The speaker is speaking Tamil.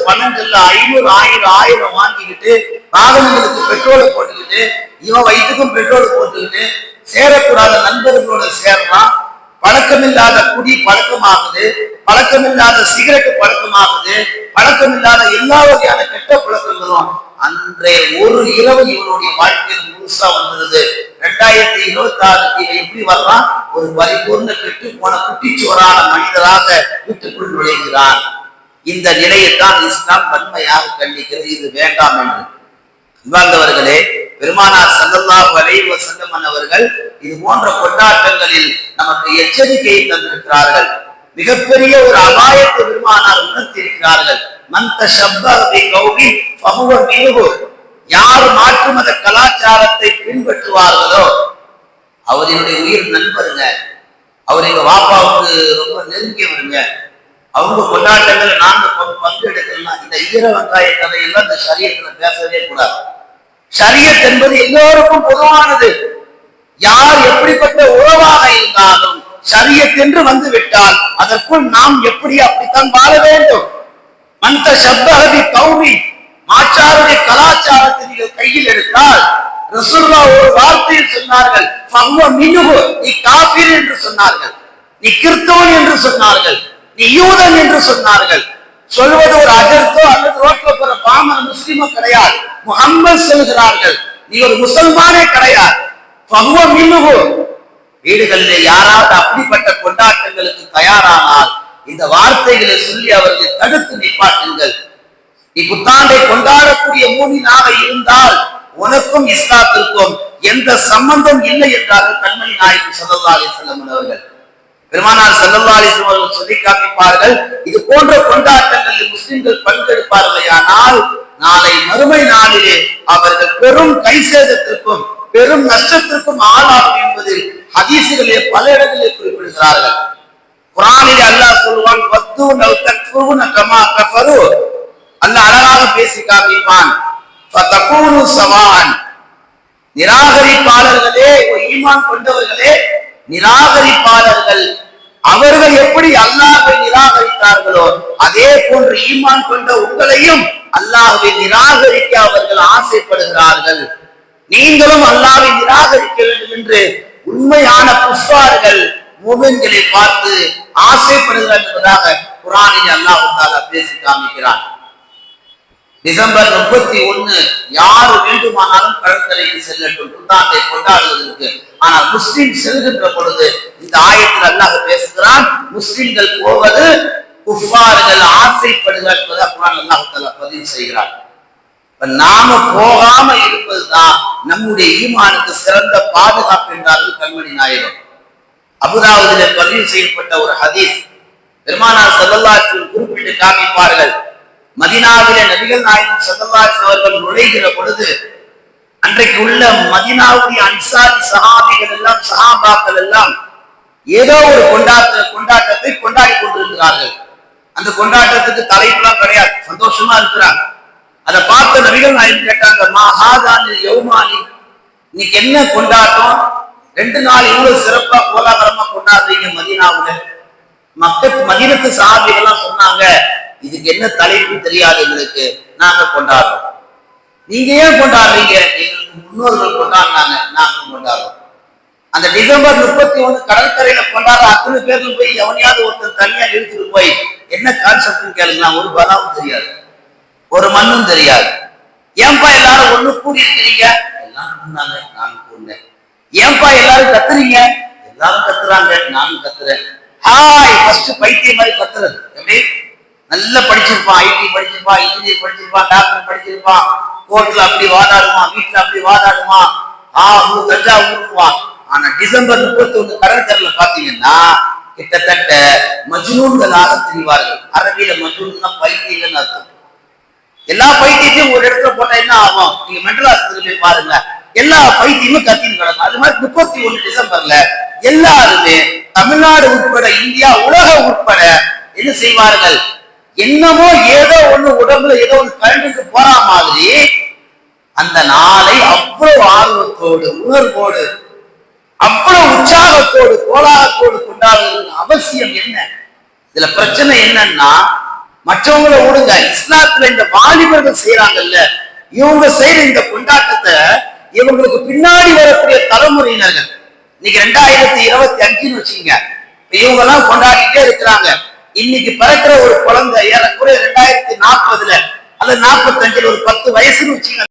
பணங்கள்ல 500, 1000 வாங்கிக்கிட்டு வாகனங்களுக்கு பெட்ரோலை போட்டுக்கிட்டு இவன் வயிற்றுக்கும் பெட்ரோல் போட்டுக்கிட்டு சேரக்கூடாத நண்பர்களோட சேரலாம். பழக்கமில்லாத குடி பழக்கமாகுது, பழக்கமில்லாத சிகரெட்டு பழக்கமாகுது, பழக்கமில்லாத எல்லா வகையான கெட்ட பழக்கங்களும் அன்றைய ஒரு இரவு இவனுடைய வாழ்க்கையில் முழுசா வந்துருது. 2026 எப்படி வரலாம்? ஒரு பரிபூர்ண கெட்டு போன குட்டிச்சுவரான மனிதராக வீட்டுக்குள் நுழைகிறான். இந்த நிலையைத்தான் இஸ்லாம் வன்மையாக கண்டிக்கிறது. இது வேண்டாம் என்று வாழ்ந்தவர்களே, பெருமானார் ஸல்லல்லாஹு அலைஹி வஸல்லம் அவர்கள் இது போன்ற கொண்டாட்டங்களில் நமக்கு எச்சரிக்கையை தந்திருக்கிறார்கள். மிகப்பெரிய ஒரு அபாயத்தை பெருமானார் உணர்த்தியிருக்கிறார்கள். மன் தஷப்பஹ பிகௌமின் ஃபஹுவ மின்ஹும். யார் மாற்று மத கலாச்சாரத்தை பின்பற்றுவார்களோ அவருடைய உயிர் நண்பருங்க, அவர் எங்க வாப்பாவுக்கு ரொம்ப நெருங்கியவருங்க, அவங்க கொண்டாட்டங்களை நாங்க பங்கெடுக்கலாம். இந்த ஈர வெங்காய கதையெல்லாம் இந்த ஷரியத்துல பேசவே கூடாது. ஷரியத் என்பது எல்லோருக்கும் பொதுவானது. யார் எப்படிப்பட்ட உறவாக இருந்தாலும் ஷரியத் என்று வந்து விட்டால் அதற்குள் நாம் எப்படி அப்படித்தான் வாழ வேண்டும். மன் தஷப்பஹ பிகௌமின், மாற்றாருடைய கலாச்சாரத்தை நீங்கள் கையில் எடுத்தால் ரசூலுல்லாஹ் ஒரு வார்த்தையில் சொன்னார்கள், ஃபஹுவ மின்ஹு, நீ காஃபிர் என்று சொன்னார்கள், நீ கிறிஸ்தவன் என்று சொன்னார்கள், நீ யூதன் என்று சொன்னார்கள். சொல்வது ஒரு அஜர்த்தோ அல்லது ரோட்ல போற பாமர முஸ்லிமோ கிடையாது. முஹம்மது சொல்கிறார்கள், நீ ஒரு முசல்மானே கிடையாது. ஃபஹுவ மின்ஹு. வீடுகளில் யாராவது அப்படிப்பட்ட கொண்டாட்டங்களுக்கு தயாரானால் இந்த வார்த்தைகளை சொல்லி அவர்களை தடுத்து நிப்பாட்டுங்கள். நீ புத்தாண்டை கொண்டாடக்கூடிய மூமினாக இருந்தால் உனக்கும் இஸ்லாத்திற்கும் எந்த சம்பந்தம் இல்லை என்றார்கள் கண்மணி நாயகம் ஸல்லல்லாஹு அலைஹி வஸல்லம் அவர்கள். பெருமானார் ஸல்லல்லாஹு அலைஹி வஸல்லம் அவர்கள் சொல்லி காமிப்பார்கள், இது போன்ற கொண்டாட்டங்களில் முஸ்லிம்கள் பங்கெடுப்பார்களேயானால் நாளை மறுமை நாளிலே அவர்கள் பெரும் கைசேதத்திற்கும் பெரும் நஷ்டத்திற்கும் ஆளாகும் என்பதில் ஹதீசுகளிலே பல இடங்களில் குறிப்பிடுகிறார்கள். குர்ஆனிலே அல்லாஹ் சொல்வான், வத்து லவ் தக்ஃபுருன கமா கஃபரு. அல்லாஹ் அழகாக பேசி காமிப்பான், ஃபதகூனு ஸவான். நிராகரிப்பாளர்களே, ஈமான் கொண்டவர்களே, நிராகரிப்பாளர்கள் அவர்கள் எப்படி அல்லாஹ்வை நிராகரித்தார்களோ அதே போன்று ஈமான் கொண்ட உங்களையும் அல்லாஹ்வை நிராகரிக்க அவர்கள் ஆசைப்படுகிறார்கள். நீங்களும் அல்லாஹ்வை நிராகரிக்க வேண்டும் என்று உண்மையான குஃபார்கள் முஃமின்களை பார்த்து ஆசைப்படுகிறார் என்பதாக குர்ஆனில் அல்லாஹ் தஆலா பேசி காமிக்கிறான். டிசம்பர் 31 யாரு வேண்டுமானாலும் கடற்கரைக்கு செல்லட்டும் புத்தாண்டை கொண்டாடுவதற்கு. ஆனால் முஸ்லிம் செல்கின்ற பொழுது இந்த ஆயத்தில் அல்லாஹ் பேசுகிறான், முஸ்லிம்கள் போவது குஃபார்கள் ஆசைப்படுகிறார் என்பதை குர்ஆன் அல்லாஹ் தஆலா பதிவு செய்கிறார். நாம போகாம இருப்பதுதான் நம்முடைய ஈமானுக்கு சிறந்த பாதுகாப்பு என்றார்கள் கண்மணி நாயகம். அபுதாவுதிலே பதிவு செய்யப்பட்ட ஒரு ஹதீஸ், பெருமானார் ஸல்லல்லாஹு அலைஹி வஸல்லம் குறிப்பிட்டு காமிப்பார்கள், மதீனாவிலே நபிகள் நாயகம் ஸல்லல்லாஹு அலைஹி வஸல்லம் அவர்கள் நுழைகிற பொழுது அன்றைக்கு உள்ள மதீனாவுடைய அன்சாரி சஹாபிகள் எல்லாம் சஹாபாக்கள் எல்லாம் ஏதோ ஒரு கொண்டாட்டத்தை கொண்டாடி கொண்டிருக்கிறார்கள். அந்த கொண்டாட்டத்துக்கு தலைப்புலாம் கிடையாது, சந்தோஷமா இருக்கிறாங்க. அதை பார்த்த நபிகள் நாயகம் கேட்டாங்க, மா ஹாதானி யௌமானி, இன்னைக்கு என்ன கொண்டாட்டம்? 2 நாள் இவ்வளவு சிறப்பா கோலாகலமா கொண்டாடுறீங்க மதீனாவுல. மதீனத்து சஹாபிகள்லாம் சொன்னாங்க, இதுக்கு என்ன தலைப்பு தெரியாது எங்களுக்கு, நாங்க கொண்டாடுறோம். நீங்க ஏன் கொண்டாடுறீங்க? எங்களுக்கு முன்னோர்கள் கொண்டாடினாங்க, நாங்க கொண்டாடுறோம். அந்த டிசம்பர் 31 கடற்கரையில கொண்டாடுற அத்தனை பேர்ல போய் எவனையாவது ஒருத்தர் தனியா இழுத்துட்டு போய் என்ன கான்செப்ட்னு கேளுங்களா, ஒரு பலாவும் தெரியாது, ஒரு மண்ணும் தெரியாது. ஏன்பா எல்லாரும் ஒண்ணு கூடி இருக்கிறீங்க? எல்லாம் கூண்டாங்க, நானும் கூண்டேன். ஏன்பா எல்லாரும் கத்துறீங்க? எல்லாரும் கத்துறாங்க, நானும் கத்துறேன். ஹாய் ஃபர்ஸ்ட் பைத்தியம் மாதிரி கத்துறது. எப்படி? நல்லா படிச்சிருப்பான், ஐடி படிச்சிருப்பான், இன்ஜினியர் படிச்சிருப்பான், டாக்டர் படிச்சிருப்பான், கோர்ட்ல அப்படி வாதாடுவான், வீட்டுல அப்படி வாதாடுவான், கஞ்சா ஊருவான். ஆனா டிசம்பர் 31 கடற்கரையில பாத்தீங்கன்னா கிட்டத்தட்ட மஜ்னூன்களாக தெரிவார்கள். அரபியில மஜ்னூன்னா பைத்தியங்கள்னு அர்த்தம். எல்லா பைத்தியத்தையும் ஒரு இடத்துல போட்டா என்ன ஆகும்? நீங்க மென்டல் ஆஸ்பத்திரி போய் பாருங்க, எல்லா பைத்தியமும் கத்தின்னு கிடக்கும். அது மாதிரி 31 டிசம்பர்ல எல்லாருமே தமிழ்நாடு உட்பட இந்தியா உலகம் உட்பட என்ன செய்வார்கள்? என்னமோ ஏதோ ஒண்ணு உடம்புல ஏதோ ஒண்ணு கழண்டுக்கு போற மாதிரி அந்த நாளை அவ்வளவு ஆர்வத்தோடு உணர்வோடு அவ்வளவு உற்சாகத்தோடு கோலாகத்தோடு கொண்டாடுவது அவசியம் என்ன? இதுல பிரச்சனை என்னன்னா, மற்றவங்களை விடுங்க, இஸ்லாத்துல இந்த வாலிபர்கள் செய்யறாங்கல்ல, இவங்க செய்யற இந்த கொண்டாட்டத்தை இவங்களுக்கு பின்னாடி வரக்கூடிய தலைமுறையினர்கள் இன்னைக்கு 2025 வச்சுக்கீங்க, இவங்க எல்லாம் கொண்டாடிட்டே இருக்கிறாங்க. இன்னைக்கு பிறக்கிற ஒரு குழந்தை ஏறக்குறைய 2040 அல்லது 45 ஒரு 10 வயசுன்னு வச்சுக்கீங்க.